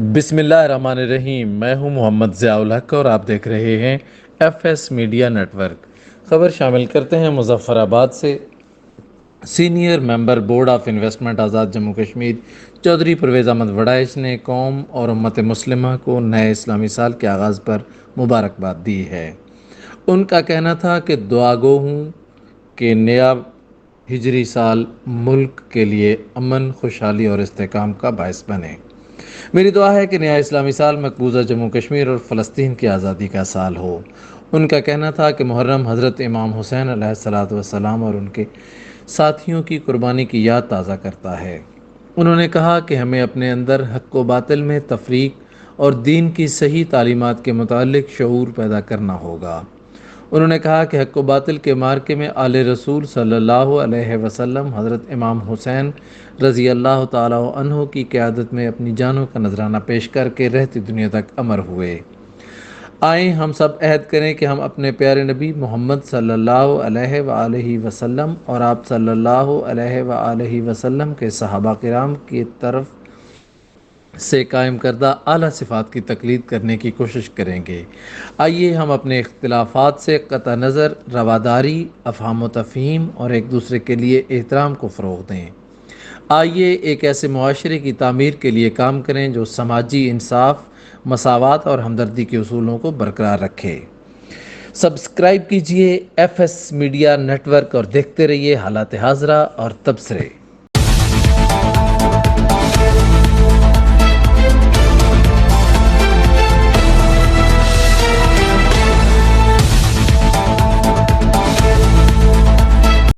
بسم اللہ الرحمن الرحیم۔ میں ہوں محمد ضیاء الحق اور آپ دیکھ رہے ہیں F S media network. خبر شامل کرتے ہیں مظفر آباد سے۔ Senior member board of investment Azad Jammu Kashmir Chaudhry Pervez Ahmed Warraich نے قوم اور امت مسلمہ کو نئے اسلامی سال کے آغاز پر مبارکباد دی ہے۔ ان کا کہنا تھا کہ دعا گو ہوں کہ نیا ہجری سال ملک کے لیے امن، خوشحالی اور استحکام کا باعث بنے۔ میری دعا ہے کہ نیا اسلامی سال مقبوضہ جموں کشمیر اور فلسطین کی آزادی کا سال ہو۔ ان کا کہنا تھا کہ محرم حضرت امام حسین علیہ السلام اور ان کے ساتھیوں کی قربانی کی یاد تازہ کرتا ہے۔ انہوں نے کہا کہ ہمیں اپنے اندر حق و باطل میں تفریق اور دین کی صحیح تعلیمات کے متعلق شعور پیدا کرنا ہوگا۔ انہوں نے کہا کہ حق و باطل کے معرکے میں آل رسول صلی اللہ علیہ وسلم حضرت امام حسین رضی اللہ تعالیٰ عنہ کی قیادت میں اپنی جانوں کا نذرانہ پیش کر کے رہتی دنیا تک امر ہوئے۔ آئیں ہم سب عہد کریں کہ ہم اپنے پیارے نبی محمد صلی اللہ علیہ وآلہ وسلم اور آپ صلی اللہ علیہ وآلہ وسلم کے صحابہ کرام کی طرف سے قائم کردہ اعلیٰ صفات کی تقلید کرنے کی کوشش کریں گے۔ آئیے ہم اپنے اختلافات سے قطع نظر رواداری، افہام و تفہیم اور ایک دوسرے کے لیے احترام کو فروغ دیں۔ آئیے ایک ایسے معاشرے کی تعمیر کے لیے کام کریں جو سماجی انصاف، مساوات اور ہمدردی کے اصولوں کو برقرار رکھے۔ سبسکرائب کیجئے F S media network اور دیکھتے رہیے حالات حاضرہ اور تبصرے۔